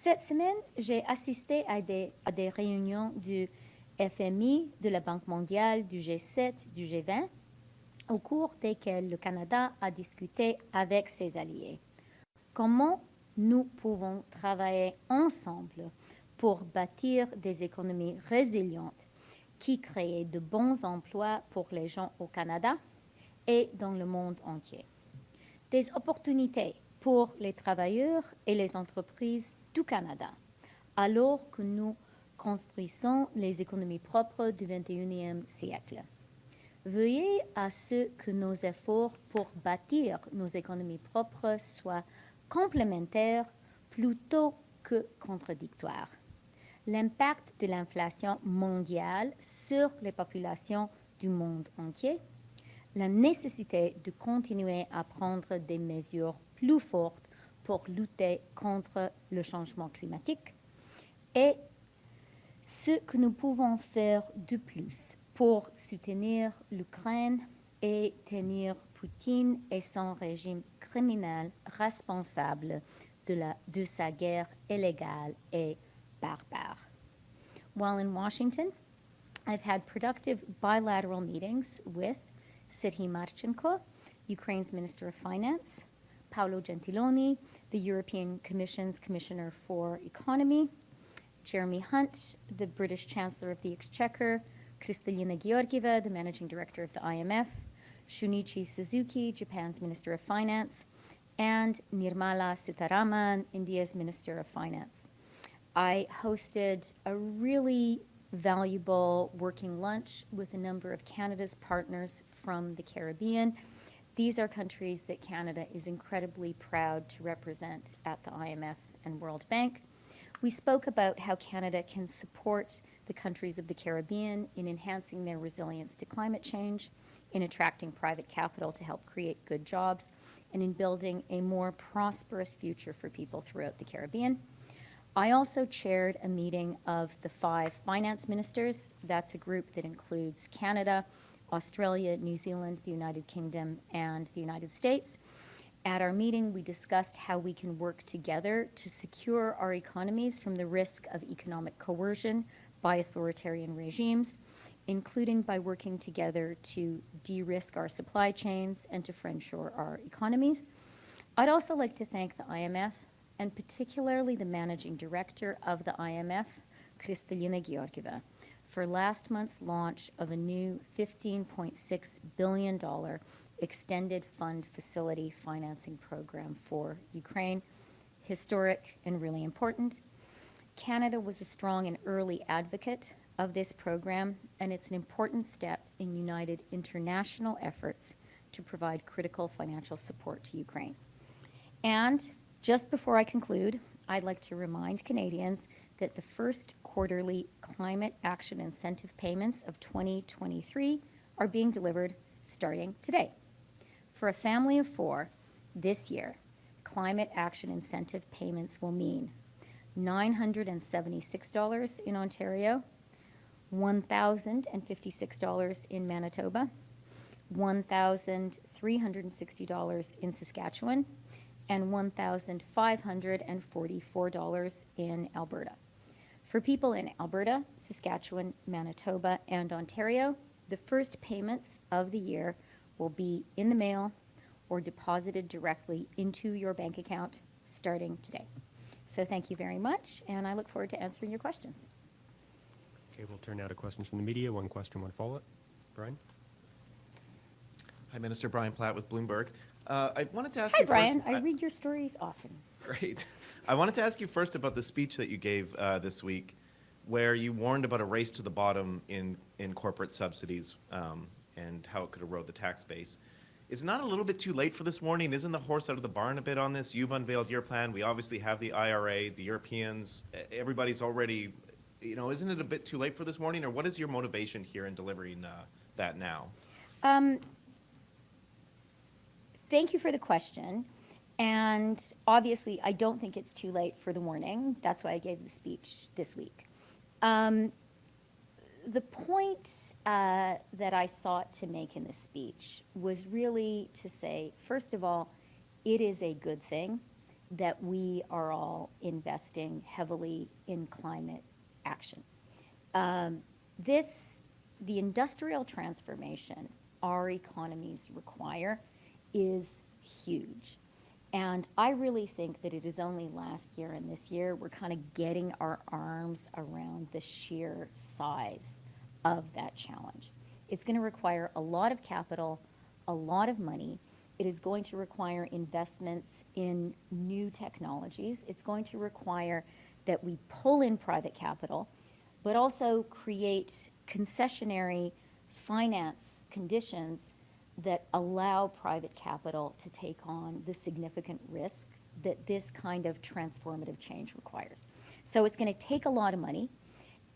Cette semaine, j'ai assisté à des réunions du FMI, de la Banque mondiale, du G7, du G20, au cours desquelles le Canada a discuté avec ses alliés. Comment nous pouvons travailler ensemble pour bâtir des économies résilientes qui créent de bons emplois pour les gens au Canada et dans le monde entier. Des opportunités pour les travailleurs et les entreprises du Canada, alors que nous construisons les économies propres du 21e siècle. Veuillez à ce que nos efforts pour bâtir nos économies propres soient complémentaires plutôt que contradictoires. L'impact de l'inflation mondiale sur les populations du monde entier, la nécessité de continuer à prendre des mesures plus fortes pour lutter contre le changement climatique et ce que nous pouvons faire de plus pour soutenir l'Ukraine et tenir Poutine et son régime criminel responsable de sa guerre illégale et barbare. While in Washington, I've had productive bilateral meetings with Serhiy Marchenko, Ukraine's Minister of Finance, Paolo Gentiloni, the European Commission's Commissioner for Economy, Jeremy Hunt, the British Chancellor of the Exchequer, Kristalina Georgieva, the Managing Director of the IMF, Shunichi Suzuki, Japan's Minister of Finance, and Nirmala Sitharaman, India's Minister of Finance. I hosted a really valuable working lunch with a number of Canada's partners from the Caribbean. These are countries that Canada is incredibly proud to represent at the IMF and World Bank. We spoke about how Canada can support the countries of the Caribbean in enhancing their resilience to climate change, in attracting private capital to help create good jobs, and in building a more prosperous future for people throughout the Caribbean. I also chaired a meeting of the 5 finance ministers. That's a group that includes Canada, Australia, New Zealand, the United Kingdom, and the United States. At our meeting, we discussed how we can work together to secure our economies from the risk of economic coercion by authoritarian regimes, including by working together to de-risk our supply chains and to friendshore our economies. I'd also like to thank the IMF, and particularly the Managing Director of the IMF, Kristalina Georgieva, for last month's launch of a new $15.6 billion extended fund facility financing program for Ukraine. Historic and really important. Canada was a strong and early advocate of this program, and it's an important step in united international efforts to provide critical financial support to Ukraine. And just before I conclude, I'd like to remind Canadians that the first quarterly climate action incentive payments of 2023 are being delivered starting today. For a family of 4 this year, climate action incentive payments will mean $976 in Ontario, $1,056 in Manitoba, $1,360 in Saskatchewan, and $1,544 in Alberta. For people in Alberta, Saskatchewan, Manitoba, and Ontario, the first payments of the year will be in the mail or deposited directly into your bank account starting today. So thank you very much, and I look forward to answering your questions. Okay, we'll turn now to questions from the media. One question, one follow-up. Brian? Hi, Minister. Brian Platt with Bloomberg. I wanted to ask Hi, you Brian. first, I read your stories often. Great. I wanted to ask you first about the speech that you gave this week, where you warned about a race to the bottom in corporate subsidies and how it could erode the tax base. Is it not a little bit too late for this warning? Isn't the horse out of the barn a bit on this? You've unveiled your plan. We obviously have the IRA, the Europeans. Everybody's already, isn't it a bit too late for this warning? Or what is your motivation here in delivering that now? Thank you for the question. And obviously, I don't think it's too late for the warning. That's why I gave the speech this week. The point that I sought to make in this speech was really to say, first of all, it is a good thing that we are all investing heavily in climate action. The industrial transformation our economies require is huge. And I really think that it is only last year and this year we're kind of getting our arms around the sheer size of that challenge. It's going to require a lot of capital, a lot of money. It is going to require investments in new technologies. It's going to require that we pull in private capital, but also create concessionary finance conditions that allow private capital to take on the significant risk that this kind of transformative change requires. So it's going to take a lot of money,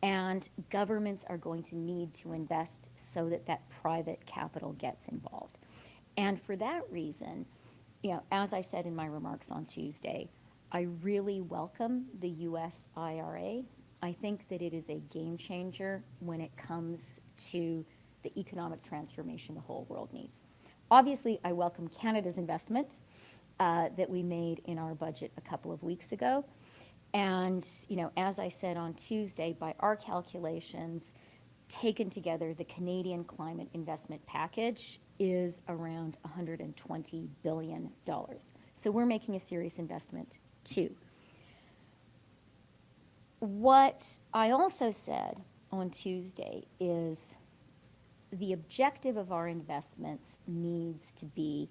and governments are going to need to invest so that that private capital gets involved. And for that reason, as I said in my remarks on Tuesday, I really welcome the U.S. IRA. I think that it is a game changer when it comes to the economic transformation the whole world needs. Obviously, I welcome Canada's investment that we made in our budget a couple of weeks ago. And, as I said on Tuesday, by our calculations, taken together, the Canadian climate investment package is around $120 billion. So we're making a serious investment too. What I also said on Tuesday is the objective of our investments needs to be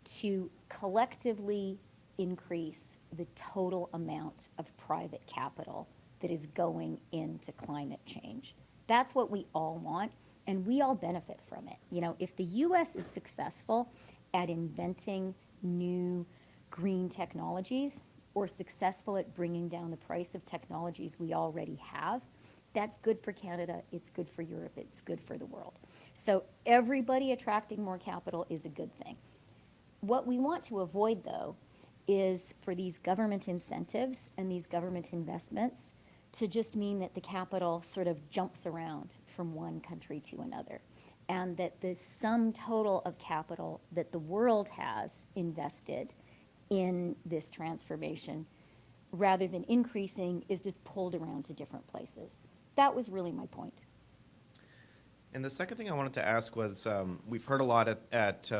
to collectively increase the total amount of private capital that is going into climate change. That's what we all want, and we all benefit from it. If the U.S. is successful at inventing new green technologies or successful at bringing down the price of technologies we already have, that's good for Canada, it's good for Europe, it's good for the world. So everybody attracting more capital is a good thing. What we want to avoid, though, is for these government incentives and these government investments to just mean that the capital sort of jumps around from one country to another, and that the sum total of capital that the world has invested in this transformation, rather than increasing, is just pulled around to different places. That was really my point. And the second thing I wanted to ask was, we've heard a lot at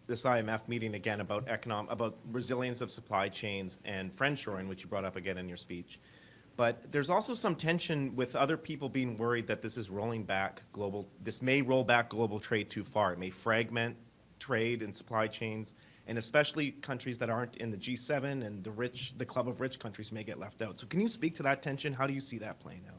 this IMF meeting again about resilience of supply chains and friendshoring, which you brought up again in your speech. But there's also some tension with other people being worried that this may roll back global trade too far. It may fragment trade and supply chains, and especially countries that aren't in the G7 and the club of rich countries may get left out. So can you speak to that tension? How do you see that playing out?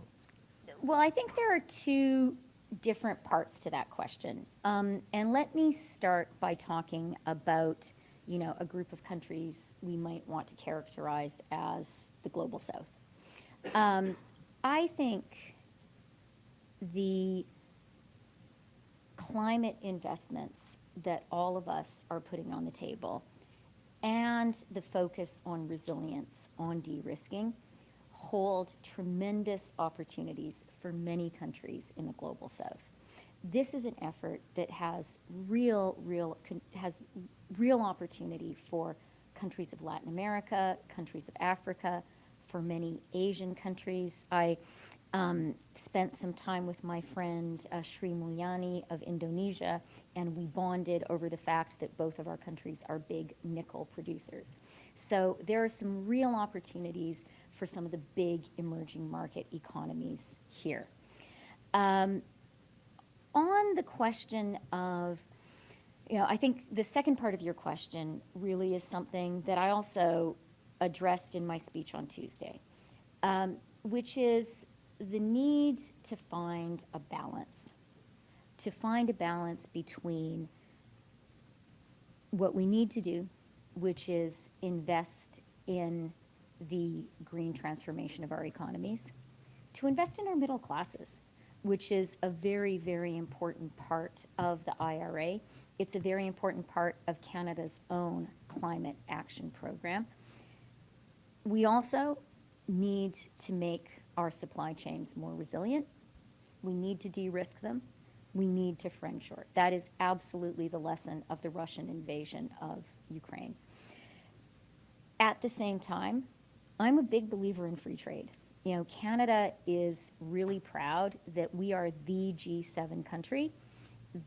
Well, I think there are two different parts to that question. And let me start by talking about, a group of countries we might want to characterize as the global south. I think the climate investments that all of us are putting on the table and the focus on resilience, on de-risking, hold tremendous opportunities for many countries in the global south. This is an effort that has real opportunity for countries of Latin America, countries of Africa, for many Asian countries. I spent some time with my friend Sri Mulyani of Indonesia, and we bonded over the fact that both of our countries are big nickel producers. So there are some real opportunities for some of the big emerging market economies here. On the question of, I think the second part of your question really is something that I also addressed in my speech on Tuesday, which is the need to find a balance between what we need to do, which is invest in the green transformation of our economies, to invest in our middle classes, which is a very, very important part of the IRA. It's a very important part of Canada's own climate action program. We also need to make our supply chains more resilient. We need to de-risk them. We need to friendshore. That is absolutely the lesson of the Russian invasion of Ukraine. At the same time, I'm a big believer in free trade. You know, Canada is really proud that we are the G7 country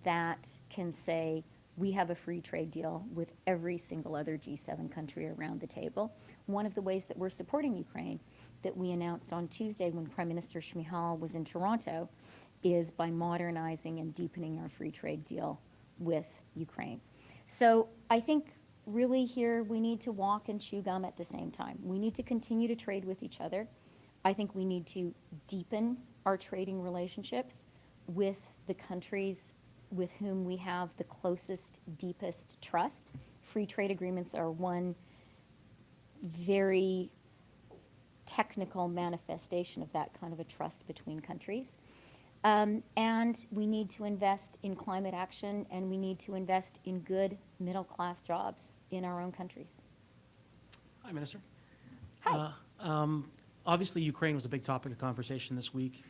that can say we have a free trade deal with every single other G7 country around the table. One of the ways that we're supporting Ukraine that we announced on Tuesday when Prime Minister Shmyhal was in Toronto is by modernizing and deepening our free trade deal with Ukraine. So I think really here we need to walk and chew gum at the same time. We need to continue to trade with each other. I think we need to deepen our trading relationships with the countries with whom we have the closest, deepest trust. Free trade agreements are one very technical manifestation of that kind of a trust between countries. And we need to invest in climate action, and we need to invest in good middle-class jobs in our own countries. Hi, Minister. Hi. Obviously, Ukraine was a big topic of conversation this week.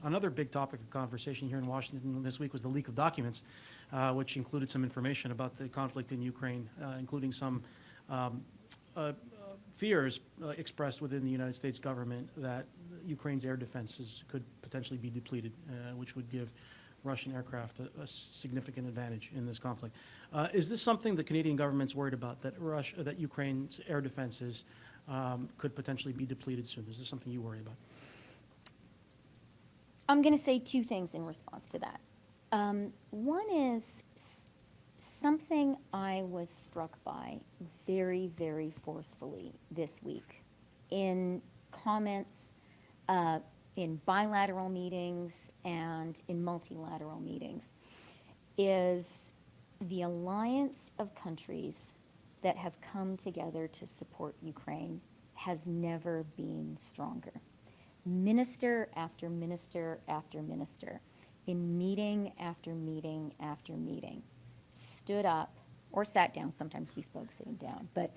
Another big topic of conversation here in Washington this week was the leak of documents, which included some information about the conflict in Ukraine, including some fears expressed within the United States government that Ukraine's air defenses could potentially be depleted, which would give Russian aircraft a significant advantage in this conflict. Is this something the Canadian government's worried about, that Ukraine's air defenses could potentially be depleted soon? Is this something you worry about? I'm going to say two things in response to that. One is something I was struck by very, very forcefully this week in comments in bilateral meetings and in multilateral meetings is the alliance of countries that have come together to support Ukraine has never been stronger. Minister after minister after minister, in meeting after meeting after meeting, stood up or sat down, sometimes we spoke sitting down, but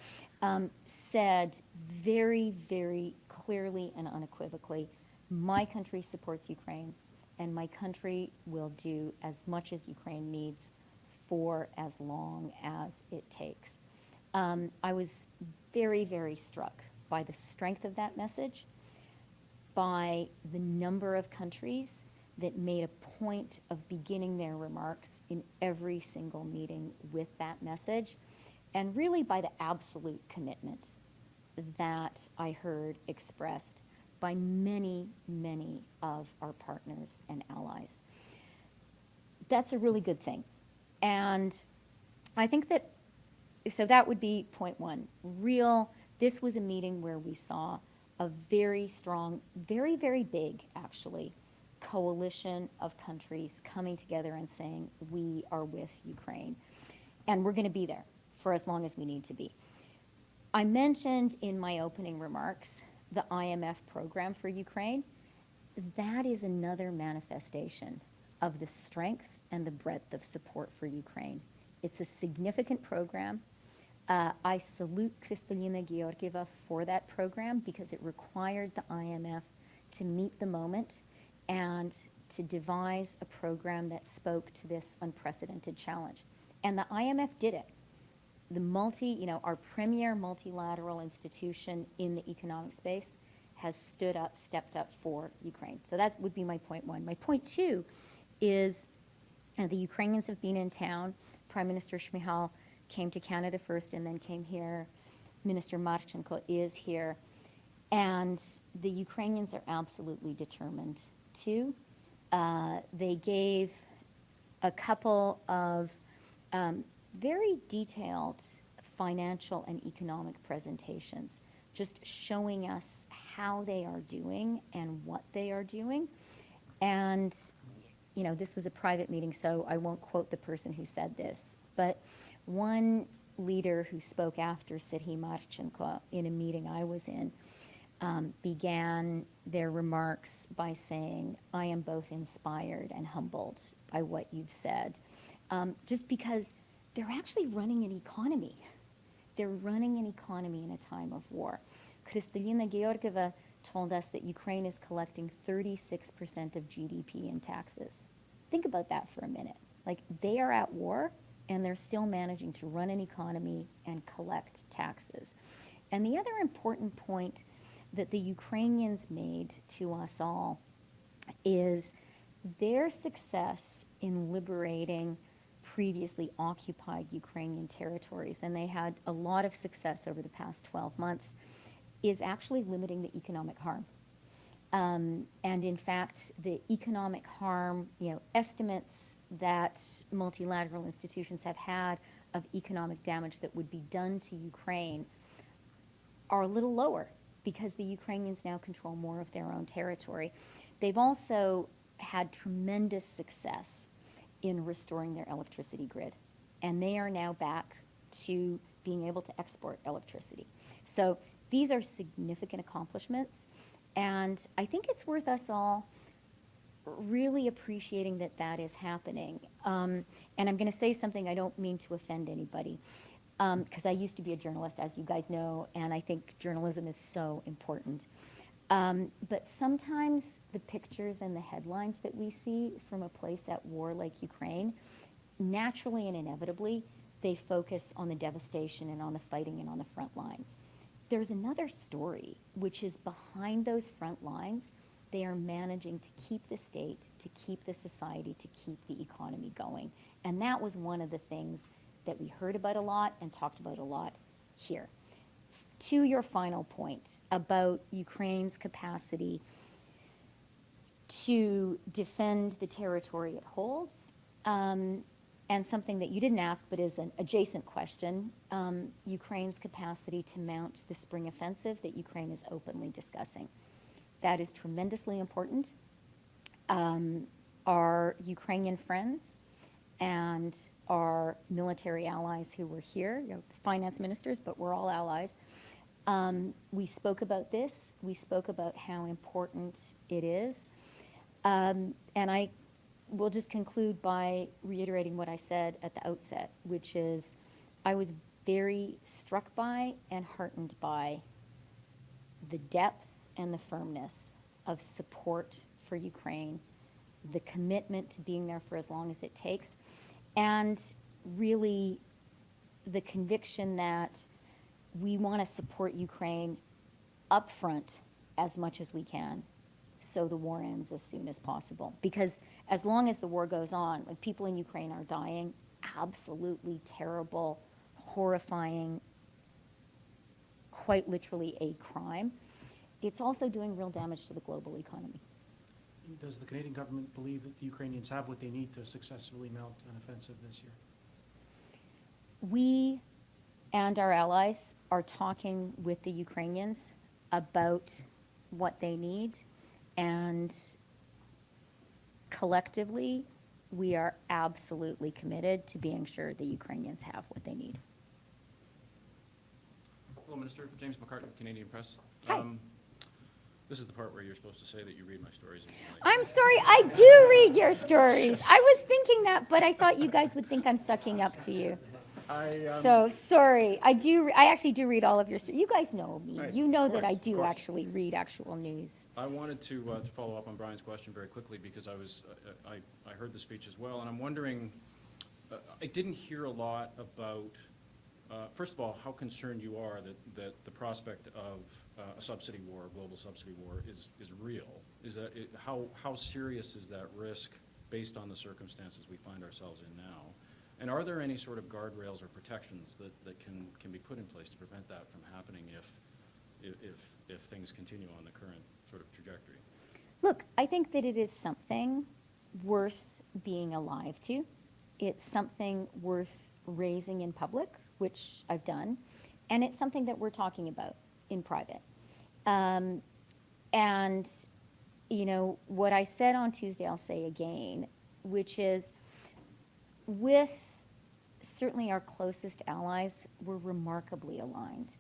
said very, very clearly and unequivocally, my country supports Ukraine, and my country will do as much as Ukraine needs for as long as it takes. I was very, very struck by the strength of that message, by the number of countries that made a point of beginning their remarks in every single meeting with that message, and really by the absolute commitment that I heard expressed by many, many of our partners and allies. That's a really good thing. And I think that, so that would be point one. This was a meeting where we saw a very strong, very, very big, actually, coalition of countries coming together and saying, we are with Ukraine. And we're going to be there for as long as we need to be. I mentioned in my opening remarks the IMF program for Ukraine. That is another manifestation of the strength and the breadth of support for Ukraine. It's a significant program. I salute Kristalina Georgieva for that program because it required the IMF to meet the moment and to devise a program that spoke to this unprecedented challenge. And the IMF did it. Our premier multilateral institution in the economic space has stepped up for Ukraine. So that would be my point one. My point two is the Ukrainians have been in town. Prime Minister Shmyhal came to Canada first and then came here. Minister Marchenko is here. And the Ukrainians are absolutely determined to. They gave a couple of very detailed financial and economic presentations, just showing us how they are doing and what they are doing. And, this was a private meeting, so I won't quote the person who said this, but one leader who spoke after Serhiy Marchenko in a meeting I was in began their remarks by saying, I am both inspired and humbled by what you've said, just because they're actually running an economy. They're running an economy in a time of war. Kristalina Georgieva told us that Ukraine is collecting 36% of GDP in taxes. Think about that for a minute. Like, they are at war, and they're still managing to run an economy and collect taxes. And the other important point that the Ukrainians made to us all is their success in liberating previously occupied Ukrainian territories, and they had a lot of success over the past 12 months, is actually limiting the economic harm. And in fact, the economic harm, estimates that multilateral institutions have had of economic damage that would be done to Ukraine are a little lower because the Ukrainians now control more of their own territory. They've also had tremendous success in restoring their electricity grid, and they are now back to being able to export electricity. So these are significant accomplishments, and I think it's worth us all really appreciating that that is happening. And I'm going to say something, I don't mean to offend anybody, because I used to be a journalist, as you guys know, and I think journalism is so important. But sometimes the pictures and the headlines that we see from a place at war like Ukraine, naturally and inevitably, they focus on the devastation and on the fighting and on the front lines. There's another story, which is behind those front lines, they are managing to keep the state, to keep the society, to keep the economy going. And that was one of the things that we heard about a lot and talked about a lot here. To your final point about Ukraine's capacity to defend the territory it holds, and something that you didn't ask but is an adjacent question, Ukraine's capacity to mount the spring offensive that Ukraine is openly discussing. That is tremendously important. Our Ukrainian friends and our military allies who were here, finance ministers, but we're all allies. We spoke about this. We spoke about how important it is. And I will just conclude by reiterating what I said at the outset, which is I was very struck by and heartened by the depth and the firmness of support for Ukraine, the commitment to being there for as long as it takes, and really the conviction that we want to support Ukraine up front as much as we can so the war ends as soon as possible. Because as long as the war goes on, like, people in Ukraine are dying, absolutely terrible, horrifying, quite literally a crime. It's also doing real damage to the global economy. Does the Canadian government believe that the Ukrainians have what they need to successfully mount an offensive this year? We and our allies are talking with the Ukrainians about what they need, and collectively, we are absolutely committed to being sure the Ukrainians have what they need. Hello, Minister. James McCartney, Canadian Press. Hi. This is the part where you're supposed to say that you read my stories. I'm sorry, I do read your stories. I was thinking that, but I thought you guys would think I'm sucking up to you. So sorry, I actually do read all of your stories. You guys know me. Right. You know Of that I course, do of course. actually read actual news. I wanted to follow up on Brian's question very quickly because I heard the speech as well, and I'm wondering, I didn't hear a lot about, first of all, how concerned you are that the prospect of a subsidy war, a global subsidy war, is real. How serious is that risk based on the circumstances we find ourselves in now? And are there any sort of guardrails or protections that can be put in place to prevent that from happening if things continue on the current sort of trajectory? Look, I think that it is something worth being alive to. It's something worth raising in public, which I've done, and it's something that we're talking about in private. And, what I said on Tuesday, I'll say again, which is with certainly our closest allies, we're remarkably aligned.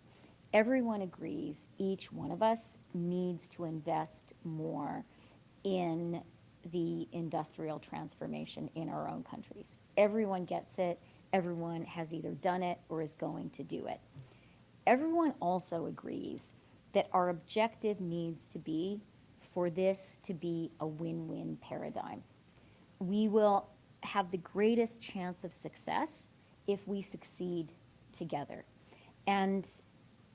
Everyone agrees each one of us needs to invest more in the industrial transformation in our own countries. Everyone gets it. Everyone has either done it or is going to do it. Everyone also agrees that our objective needs to be for this to be a win-win paradigm. We will have the greatest chance of success if we succeed together. And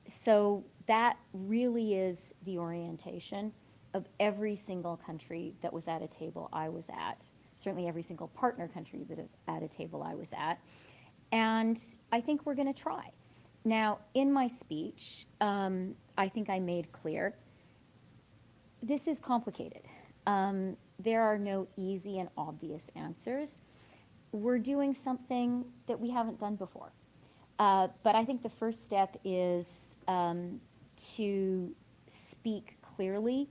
So that really is the orientation of every single country that was at a table I was at, certainly every single partner country that is at a table I was at. And I think we're going to try. Now, in my speech, I think I made clear this is complicated. There are no easy and obvious answers. We're doing something that we haven't done before. But I think the first step is to speak clearly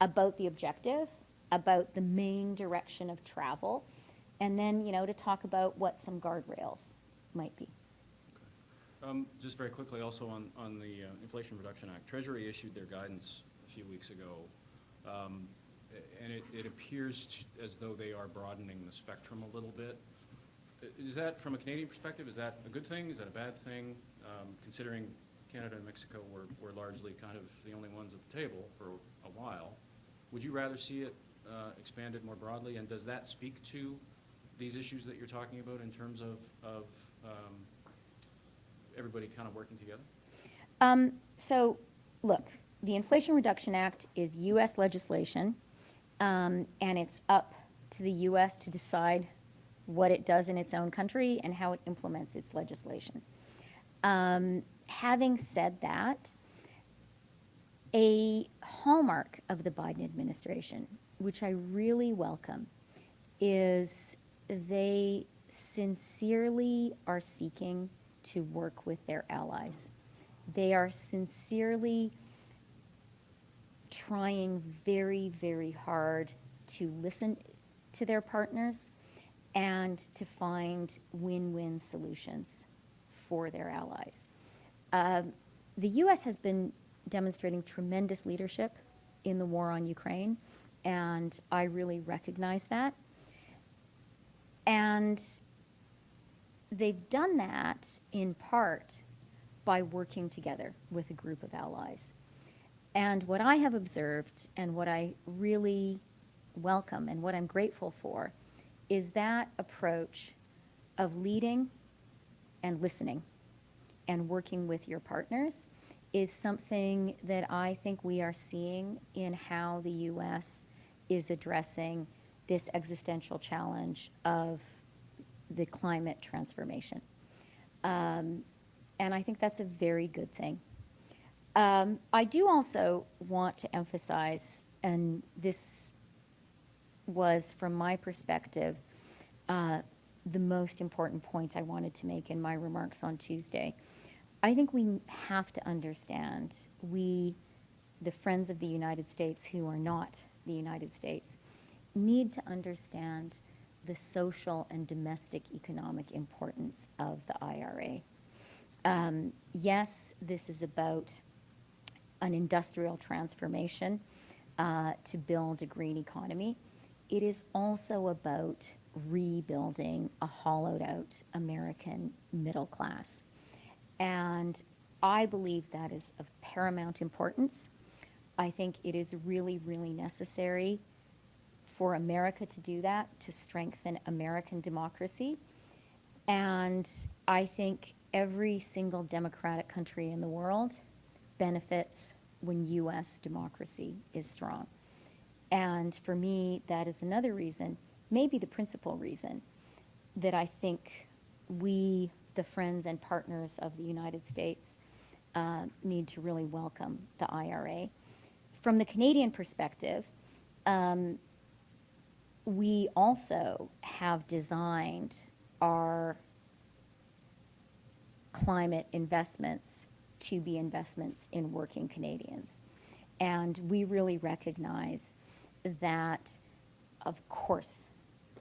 about the objective, about the main direction of travel, and then, to talk about what some guardrails might be. Just very quickly, also on the Inflation Reduction Act, Treasury issued their guidance a few weeks ago, and it appears as though they are broadening the spectrum a little bit. Is that, from a Canadian perspective, is that a good thing? Is that a bad thing? Considering Canada and Mexico were largely kind of the only ones at the table for a while, would you rather see it expanded more broadly? And does that speak to these issues that you're talking about in terms of everybody kind of working together? So, look, the Inflation Reduction Act is U.S. legislation, and it's up to the U.S. to decide what it does in its own country and how it implements its legislation. Having said that, a hallmark of the Biden administration, which I really welcome, is they sincerely are seeking to work with their allies. They are sincerely trying very, very hard to listen to their partners and to find win-win solutions for their allies. The U.S. has been demonstrating tremendous leadership in the war on Ukraine, and I really recognize that. And they've done that in part by working together with a group of allies. And what I have observed and what I really welcome and what I'm grateful for is that approach of leading and listening and working with your partners is something that I think we are seeing in how the U.S. is addressing this existential challenge of the climate transformation. And I think that's a very good thing. I do also want to emphasize, and this was, from my perspective, the most important point I wanted to make in my remarks on Tuesday. I think we have to understand, we, the friends of the United States who are not the United States, need to understand the social and domestic economic importance of the IRA. Yes, this is about an industrial transformation to build a green economy. It is also about rebuilding a hollowed out American middle class. And I believe that is of paramount importance. I think it is really, really necessary for America to do that, to strengthen American democracy. And I think every single democratic country in the world benefits when U.S. democracy is strong. And for me, that is another reason, maybe the principal reason, that I think we, the friends and partners of the United States, need to really welcome the IRA. From the Canadian perspective, we also have designed our climate investments to be investments in working Canadians. And we really recognize that, of course,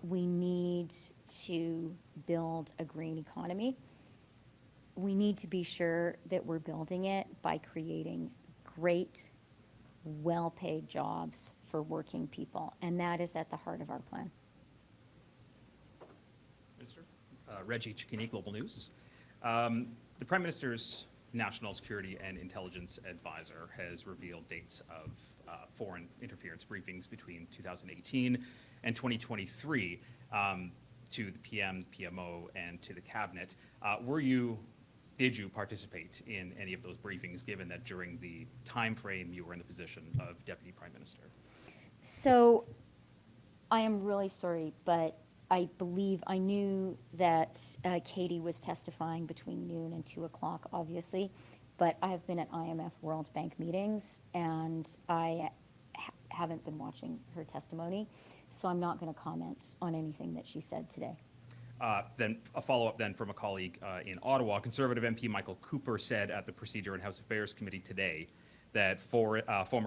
we need to build a green economy. We need to be sure that we're building it by creating great, well-paid jobs for working people, and that is at the heart of our plan. Minister? Reggie Cicchini, Global News. The Prime Minister's National Security and Intelligence Advisor has revealed dates of foreign interference briefings between 2018 and 2023 to the PM, PMO, and to the Cabinet. Were you did you participate in any of those briefings, given that during the time frame you were in the position of Deputy Prime Minister? So I am really sorry, but I believe I knew that Katie was testifying between noon and 2 o'clock, obviously, but I have been at IMF World Bank meetings, and I haven't been watching her testimony, so I'm not going to comment on anything that she said today. Then a follow-up then from a colleague in Ottawa. Conservative MP Michael Cooper said at the Procedure and House Affairs Committee today that former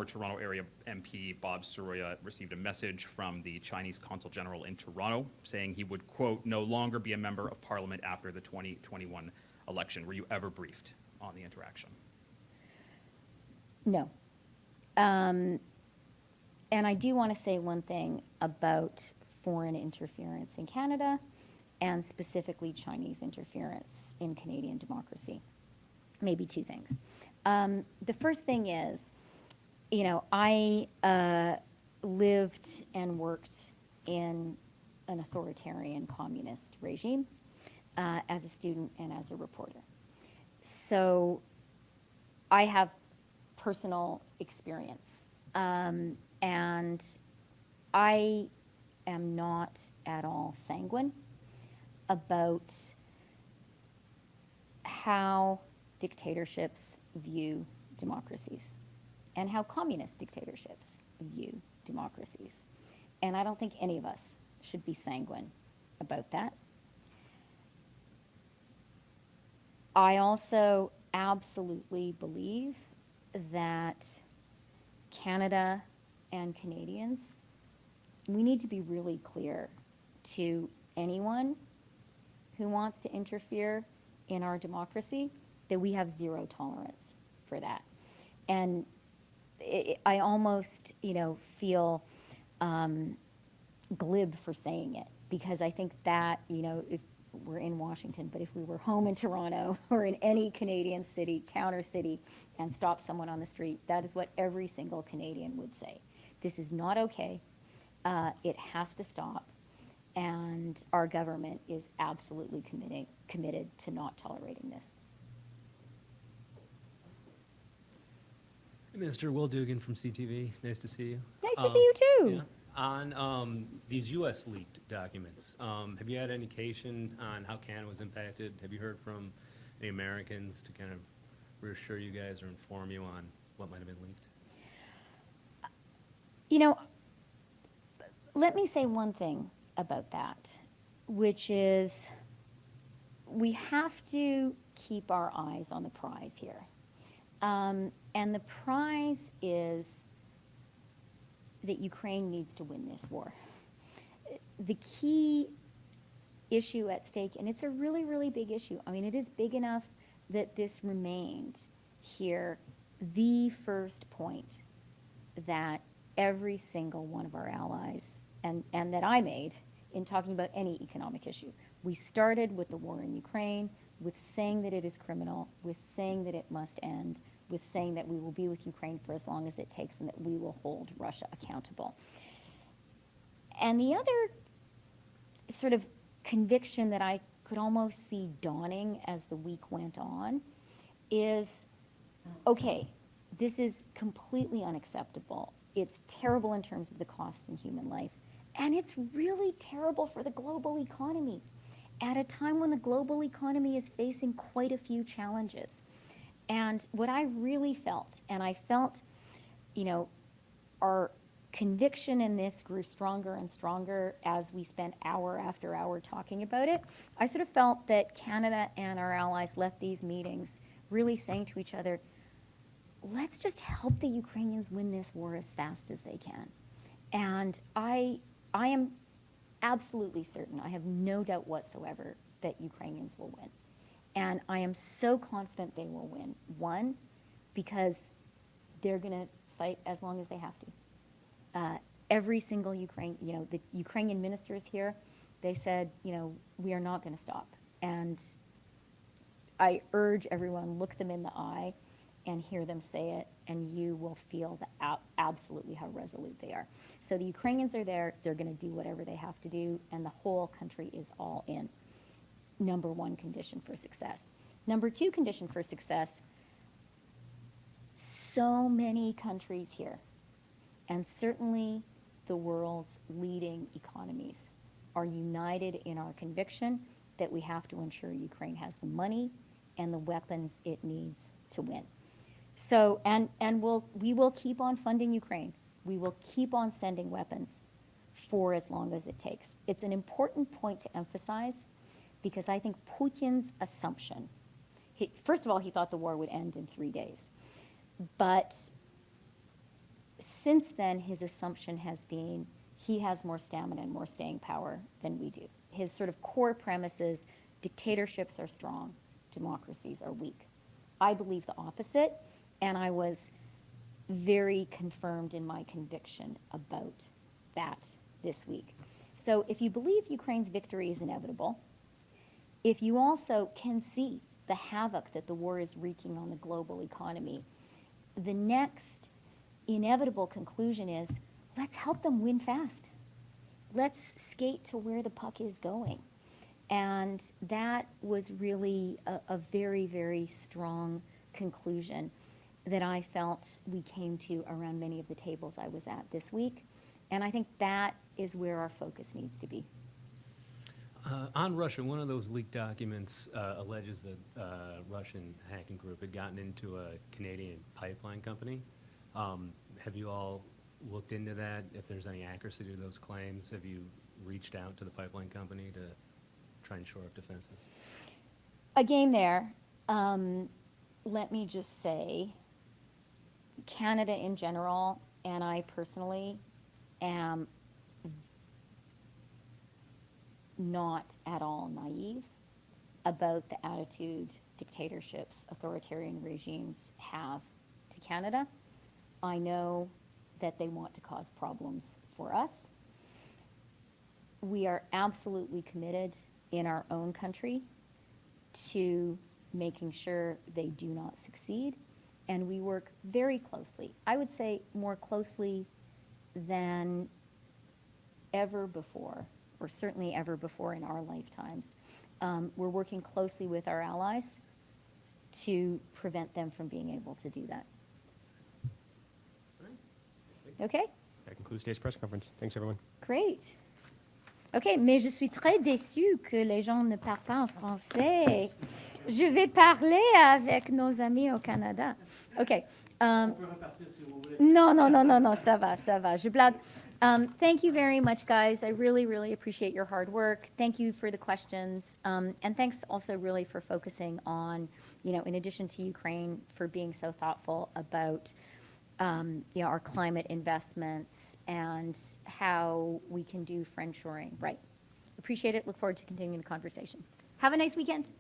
Toronto area MP Bob Soroya received a message from the Chinese Consul General in Toronto saying he would, quote, no longer be a member of Parliament after the 2021 election. Were you ever briefed on the interaction? No. And I do want to say one thing about foreign interference in Canada, and specifically Chinese interference in Canadian democracy. Maybe two things. The first thing is, you know, I lived and worked in an authoritarian communist regime as a student and as a reporter. So I have personal experience. And I am not at all sanguine about how dictatorships view democracies and how communist dictatorships view democracies. And I don't think any of us should be sanguine about that. I also absolutely believe that Canada and Canadians, we need to be really clear to anyone who wants to interfere in our democracy that we have zero tolerance for that. And I almost, you know, feel glib for saying it, because I think that, you know, if we're in Washington, but if we were home in Toronto or in any Canadian city, town or city, and stop someone on the street, that is what every single Canadian would say. This is not okay. It has to stop. And our government is absolutely committed to not tolerating this. Minister Will Dugan from CTV. Nice to see you. Nice to see you too. Yeah. On these U.S. leaked documents, have you had any indication on how Canada was impacted? Have you heard from any Americans to kind of reassure you guys or inform you on what might have been leaked? You know, let me say one thing about that, which is we have to keep our eyes on the prize here. And the prize is that Ukraine needs to win this war. The key issue at stake, and it's a really, really big issue. I mean, it is big enough that this remained here the first point that every single one of our allies, and that I made in talking about any economic issue. We started with the war in Ukraine, with saying that it is criminal, with saying that it must end, with saying that we will be with Ukraine for as long as it takes and that we will hold Russia accountable. And the other sort of conviction that I could almost see dawning as the week went on is, okay, this is completely unacceptable. It's terrible in terms of the cost in human life. And it's really terrible for the global economy at a time when the global economy is facing quite a few challenges. And what I really felt, and I felt, you know, our conviction in this grew stronger and stronger as we spent hour after hour talking about it. I sort of felt that Canada and our allies left these meetings really saying to each other, let's just help the Ukrainians win this war as fast as they can. And I am absolutely certain, I have no doubt whatsoever, that Ukrainians will win. And I am so confident they will win. One, because they're going to fight as long as they have to. Every single the Ukrainian ministers here, they said, you know, we are not going to stop. And I urge everyone, look them in the eye and hear them say it, and you will feel absolutely how resolute they are. So the Ukrainians are there, they're going to do whatever they have to do, and the whole country is all in. Number one condition for success. Number two condition for success, so many countries here, and certainly the world's leading economies, are united in our conviction that we have to ensure Ukraine has the money and the weapons it needs to win. So, and we will keep on funding Ukraine. We will keep on sending weapons for as long as it takes. It's an important point to emphasize because I think Putin's assumption, first of all, he thought the war would end in 3 days. But since then, his assumption has been he has more stamina and more staying power than we do. His sort of core premise is dictatorships are strong, democracies are weak. I believe the opposite, and I was very confirmed in my conviction about that this week. So if you believe Ukraine's victory is inevitable, if you also can see the havoc that the war is wreaking on the global economy, the next inevitable conclusion is, let's help them win fast. Let's skate to where the puck is going. And that was really a very, very strong conclusion that I felt we came to around many of the tables I was at this week. And I think that is where our focus needs to be. On Russia, one of those leaked documents alleges that Russian hacking group had gotten into a Canadian pipeline company. Have you all looked into that? If there's any accuracy to those claims, have you reached out to the pipeline company to try and shore up defenses? Again there, let me just say, Canada in general, and I personally, am not at all naive about the attitude dictatorships, authoritarian regimes have to Canada. I know that they want to cause problems for us. We are absolutely committed in our own country to making sure they do not succeed, and we work very closely. I would say more closely than ever before, or certainly ever before in our lifetimes. We're working closely with our allies to prevent them from being able to do that. Okay? That concludes today's press conference. Thanks, everyone. Great. OK, mais je suis très déçue que les gens ne parlent pas en français. Je vais parler avec nos amis au Canada. OK. Non, ça va. Je blague. Thank you very much, guys. I really, really appreciate your hard work. Thank you for the questions. And thanks also really for focusing on, in addition to Ukraine, for being so thoughtful about our climate investments and how we can do friendshoring. Right. Appreciate it. Look forward to continuing the conversation. Have a nice weekend.